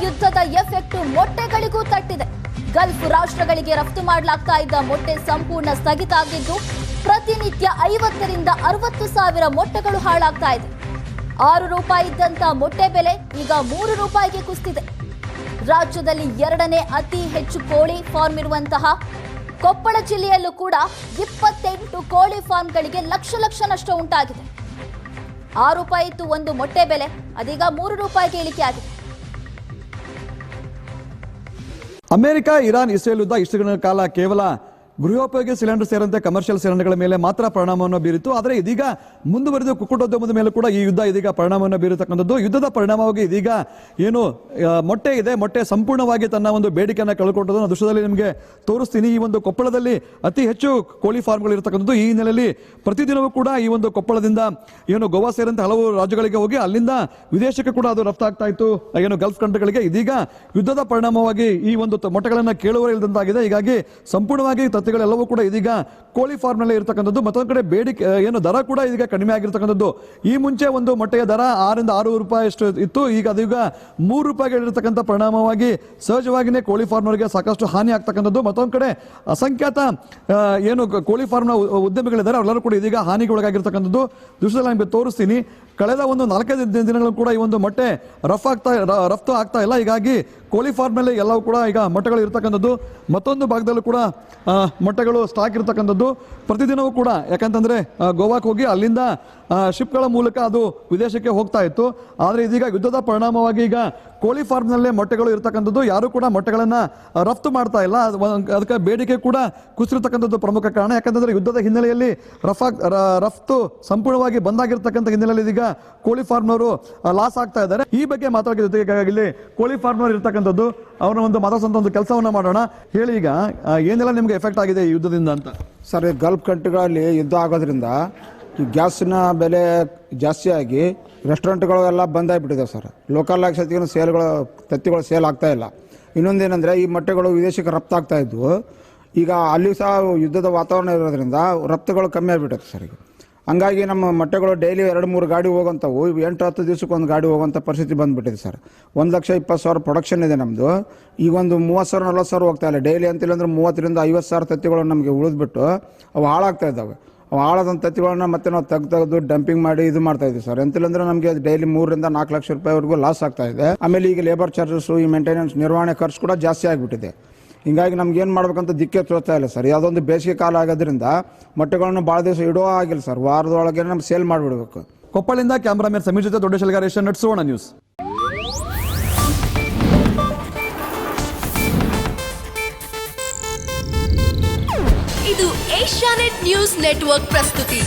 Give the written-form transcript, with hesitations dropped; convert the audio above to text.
ಯುದ್ಧದ effect ಮೊಟ್ಟೆಗಳಿಗೂ ತಟ್ಟಿದೆ. Gulf ರಾಷ್ಟ್ರಗಳಿಗೆ ರಫ್ತು ಮಾಡಲಾಗ್ತಾ ಇದ್ದ ಮೊಟ್ಟೆ ಸಂಪೂರ್ಣ ಸ್ಥಗಿತ ಆಗಿದ್ದು, ಪ್ರತಿನಿತ್ಯ 50 ರಿಂದ 60 ಸಾವಿರ ಮೊಟ್ಟೆಗಳು ಹಾಳಾಗ್ತಾ ಇದೆ. 6 ರೂಪಾಯಿ ಇದ್ದಂತ ಮೊಟ್ಟೆ ಬೆಲೆ ಈಗ 3 ರೂಪಾಯಿಗೆ ಕುಸಿದಿದೆ. ರಾಜ್ಯದಲ್ಲಿ 2ನೇ ಅತಿ ಹೆಚ್ಚು ಕೋಳಿ ಫಾರ್ಮ್ ಇರುವಂತಹ ಕೊಪ್ಪಳ ಜಿಲ್ಲೆಯಲ್ಲೂ ಕೂಡ 28 ಕೋಳಿ ಫಾರ್ಮ್ಗಳಿಗೆ ಲಕ್ಷ ನಷ್ಟ ಉಂಟಾಗಿದೆ. 6 ರೂಪಾಯಿ ಇತ್ತು ಒಂದು ಮೊಟ್ಟೆ ಬೆಲೆ, ಅದೀಗ 3 ರೂಪಾಯಿಗೆ ಇಳಿಕೆ ಆಗಿದೆ. ಅಮೆರಿಕ, ಇರಾನ್, ಇಸ್ರೇಲ್ ಯುದ್ಧ ಇಷ್ಟು ದಿನಗಳ ಕಾಲ ಕೇವಲ ಗೃಹೋಪಯೋಗಿ ಸಿಲಿಂಡರ್ ಸೇರಿದಂತೆ ಕಮರ್ಷಿಯಲ್ ಸಿಲಿಂಡರ್ಗಳ ಮೇಲೆ ಮಾತ್ರ ಪರಿಣಾಮವನ್ನು ಬೀರಿತು. ಆದರೆ ಇದೀಗ ಮುಂದುವರೆದು ಕುಕ್ಕುಟೋದ್ಯಮದ ಮೇಲೆ ಕೂಡ ಈ ಯುದ್ಧ ಇದೀಗ ಪರಿಣಾಮವನ್ನು ಬೀರತಕ್ಕಂಥದ್ದು. ಯುದ್ಧದ ಪರಿಣಾಮವಾಗಿ ಇದೀಗ ಏನು ಮೊಟ್ಟೆ ಇದೆ, ಮೊಟ್ಟೆ ಸಂಪೂರ್ಣವಾಗಿ ತನ್ನ ಒಂದು ಬೇಡಿಕೆಯನ್ನು ಕಳ್ಕೊಂಡದ್ದು ದೃಶ್ಯದಲ್ಲಿ ನಿಮಗೆ ತೋರಿಸ್ತೀನಿ. ಈ ಒಂದು ಕೊಪ್ಪಳದಲ್ಲಿ ಅತಿ ಹೆಚ್ಚು ಕೋಳಿ ಫಾರ್ಮ್ಗಳು ಇರತಕ್ಕಂಥದ್ದು. ಈ ಹಿನ್ನೆಲೆಯಲ್ಲಿ ಪ್ರತಿದಿನವೂ ಕೂಡ ಈ ಒಂದು ಕೊಪ್ಪಳದಿಂದ ಏನು ಗೋವಾ ಸೇರಿದಂತೆ ಹಲವು ರಾಜ್ಯಗಳಿಗೆ ಹೋಗಿ ಅಲ್ಲಿಂದ ವಿದೇಶಕ್ಕೆ ಕೂಡ ಅದು ರಫ್ತಾಗ್ತಾ ಇತ್ತು, ಏನು ಗಲ್ಫ್ ಕಂಟ್ರಿಗಳಿಗೆ. ಇದೀಗ ಯುದ್ಧದ ಪರಿಣಾಮವಾಗಿ ಈ ಒಂದು ಮೊಟ್ಟೆಗಳನ್ನು ಕೇಳುವ ಇಲ್ಲದಂತಾಗಿದೆ. ಹೀಗಾಗಿ ಸಂಪೂರ್ಣವಾಗಿ ತತ್ತಿಗಳೆಲ್ಲವೂ ಕೂಡ ಇದೀಗ ಕೋಳಿ ಫಾರ್ಮ್ ನಲ್ಲಿ ಇರತಕ್ಕಂಥದ್ದು. ಮತ್ತೊಂದು ಕಡೆ ಬೇಡಿಕೆ ಏನು ದರ ಕೂಡ ಇದೀಗ ಕಡಿಮೆ ಆಗಿರ್ತಕ್ಕಂಥದ್ದು. ಈ ಮುಂಚೆ ಒಂದು ಮೊಟ್ಟೆಯ ದರ 6 ರಿಂದ 6 ರೂಪಾಯಿ ಅಷ್ಟು ಇತ್ತು. ಈಗ ಅದೀಗ 3 ರೂಪಾಯಿಗೆ ಇರತಕ್ಕಂಥ ಪರಿಣಾಮವಾಗಿ ಸಹಜವಾಗಿಯೇ ಕೋಳಿ ಫಾರ್ಮರ್ಗೆ ಸಾಕಷ್ಟು ಹಾನಿ ಆಗ್ತಕ್ಕಂಥದ್ದು. ಮತ್ತೊಂದು ಕಡೆ ಅಸಂಖ್ಯಾತ ಏನು ಕೋಳಿ ಫಾರ್ಮ್ನ ಉದ್ಯಮಿಗಳಿದ್ದಾರೆ, ಅವರೆಲ್ಲರೂ ಕೂಡ ಇದೀಗ ಹಾನಿಗೆ ಒಳಗಾಗಿರ್ತಕ್ಕಂಥದ್ದು. ದೃಶ್ಯದಲ್ಲಿ ನಿಮಗೆ ತೋರಿಸ್ತೀನಿ. ಕಳೆದ ಒಂದು 4-5 ದಿನಗಳು ಕೂಡ ಈ ಒಂದು ಮೊಟ್ಟೆ ರಫ್ತು ಆಗ್ತಾ ಇಲ್ಲ. ಹೀಗಾಗಿ ಕೋಳಿ ಫಾರ್ಮ್ ನಲ್ಲಿ ಎಲ್ಲವೂ ಕೂಡ ಈಗ ಮೊಟ್ಟೆಗಳು ಇರ್ತಕ್ಕಂಥದ್ದು. ಮತ್ತೊಂದು ಭಾಗದಲ್ಲೂ ಕೂಡ ಮೊಟ್ಟೆಗಳು ಸ್ಟಾಕ್ ಇರ್ತಕ್ಕಂಥದ್ದು. ಪ್ರತಿದಿನವೂ ಕೂಡ ಯಾಕಂತಂದ್ರೆ ಗೋವಾಕ್ಕೆ ಹೋಗಿ ಅಲ್ಲಿಂದ ಶಿಪ್ಗಳ ಮೂಲಕ ಅದು ವಿದೇಶಕ್ಕೆ ಹೋಗ್ತಾ ಇತ್ತು. ಆದರೆ ಇದೀಗ ಯುದ್ಧದ ಪರಿಣಾಮವಾಗಿ ಈಗ ಕೋಳಿ ಫಾರ್ಮ್ ನಲ್ಲೇ ಮೊಟ್ಟೆಗಳು ಇರ್ತಕ್ಕಂಥದ್ದು. ಯಾರು ಕೂಡ ಮೊಟ್ಟೆಗಳನ್ನ ರಫ್ತು ಮಾಡ್ತಾ ಇಲ್ಲ. ಅದಕ್ಕೆ ಬೇಡಿಕೆ ಕೂಡ ಕುಸಿರ್ತಕ್ಕಂಥದ್ದು ಪ್ರಮುಖ ಕಾರಣ. ಯಾಕಂತಂದ್ರೆ ಯುದ್ಧದ ಹಿನ್ನೆಲೆಯಲ್ಲಿ ರಫ್ತು ಸಂಪೂರ್ಣವಾಗಿ ಬಂದಾಗಿರ್ತಕ್ಕಂಥ ಹಿನ್ನೆಲೆಯಲ್ಲಿ ಇದೀಗ ಕೋಳಿ ಫಾರ್ಮ್ನವರು ಲಾಸ್ ಆಗ್ತಾ ಇದ್ದಾರೆ. ಈ ಬಗ್ಗೆ ಮಾತಾಡೋಕೆ ಇಲ್ಲಿ ಕೋಳಿ ಫಾರ್ಮ್ನವರು ಇರ್ತಕ್ಕಂಥದ್ದು, ಅವರ ಒಂದು ಮಾತಾಡ್ಸಂತ ಒಂದು ಕೆಲಸವನ್ನ ಮಾಡೋಣ. ಹೇಳಿ, ಈಗ ಏನೆಲ್ಲ ನಿಮ್ಗೆ ಎಫೆಕ್ಟ್ ಆಗಿದೆ ಈ ಯುದ್ಧದಿಂದ ಅಂತ? ಸರ್, ಗಲ್ಫ್ ಕಂಟ್ರಿಗಳಲ್ಲಿ ಯುದ್ಧ ಆಗೋದ್ರಿಂದ ಈ ಗ್ಯಾಸಿನ ಬೆಲೆ ಜಾಸ್ತಿ ಆಗಿ ರೆಸ್ಟೋರೆಂಟ್ಗಳು ಎಲ್ಲ ಬಂದಾಗಿಬಿಟ್ಟಿದೆ ಸರ್. ಲೋಕಲ್ ಆಗಿ ಸತಿಗೂ ತತ್ತಿಗಳು ಸೇಲ್ ಆಗ್ತಾ ಇಲ್ಲ. ಇನ್ನೊಂದೇನೆಂದರೆ ಈ ಮೊಟ್ಟೆಗಳು ವಿದೇಶಕ್ಕೆ ರಫ್ತಾಗ್ತಾ ಇದ್ವು. ಈಗ ಅಲ್ಲಿ ಸಹ ಯುದ್ಧದ ವಾತಾವರಣ ಇರೋದ್ರಿಂದ ರಫ್ತುಗಳು ಕಮ್ಮಿ ಆಗಿಬಿಟ್ಟೈತೆ ಸರ್. ಈಗ ಹಂಗಾಗಿ ನಮ್ಮ ಮೊಟ್ಟೆಗಳು ಡೈಲಿ 2-3 ಗಾಡಿ ಹೋಗೋಂಥವು 8-10 ದಿವಸಕ್ಕೆ ಒಂದು ಗಾಡಿ ಹೋಗೋಂಥ ಪರಿಸ್ಥಿತಿ ಬಂದುಬಿಟ್ಟಿದೆ ಸರ್. 1,20,000 ಪ್ರೊಡಕ್ಷನ್ ಇದೆ ನಮ್ಮದು. ಈಗ ಒಂದು 30,000-40,000 ಹೋಗ್ತಾ ಇಲ್ಲ ಡೈಲಿ. ಅಂತಿಲ್ಲ ಅಂದ್ರೆ 30,000 ರಿಂದ 50,000 ತತ್ತಿಗಳು ನಮಗೆ ಉಳಿದ್ಬಿಟ್ಟು ಅವು ಹಾಳಾಗ್ತಾ ಇದ್ದಾವೆ. ಅವು ಹಾಳಾದಂಥ ತತ್ತಿಗಳನ್ನ ಮತ್ತೆ ನಾವು ತೆಗೆದು ಡಂಪಿಂಗ್ ಮಾಡಿ ಇದು ಮಾಡ್ತಾ ಇದ್ದೀವಿ ಸರ್. ಎಂತಿಲ್ಲಂದ್ರೆ ನಮಗೆ ಡೈಲಿ 3 ರಿಂದ 4 ಲಕ್ಷ ರೂಪಾಯಿವರೆಗೂ ಲಾಸ್ ಆಗ್ತಾ ಇದೆ. ಆಮೇಲೆ ಈಗ ಲೇಬರ್ ಚಾರ್ಜಸ್ಸು, ಈ ಮೇಂಟೆನೆನ್ಸ್ ನಿರ್ವಹಣೆ ಖರ್ಚು ಕೂಡ ಜಾಸ್ತಿ ಆಗಿಬಿಟ್ಟಿದೆ. ಹಿಂಗಾಗಿ ನಮ್ಗೆ ಏನು ಮಾಡ್ಬೇಕಂತ ದಿಕ್ಕೆ ತೋರ್ತಾ ಇಲ್ಲ ಸರ್. ಯಾವುದೊಂದು ಬೇಸಿಗೆ ಕಾಲ ಆಗೋದ್ರಿಂದ ಮೊಟ್ಟೆಗಳನ್ನು ಭಾಳ ದಿವಸ ಇಡೋ ಆಗಿಲ್ಲ ಸರ್. ವಾರದೊಳಗೆ ನಮ್ಗೆ ಸೇಲ್ ಮಾಡಿಬಿಡ್ಬೇಕು. ಕೊಪ್ಪಳಿಂದ ಕ್ಯಾಮರಾಮನ್ ಸಮೀರ್ ಜೊತೆ ದೊಡ್ಡ ಶೆಲ್ಗಾರ್, ಏಷ್ಯಾನೆಟ್ ಸುವರ್ಣ ನ್ಯೂಸ್. ಇದು ಏಷ್ಯಾನೆಟ್ ನ್ಯೂಸ್ ನೆಟ್ವರ್ಕ್ ಪ್ರಸ್ತುತಿ.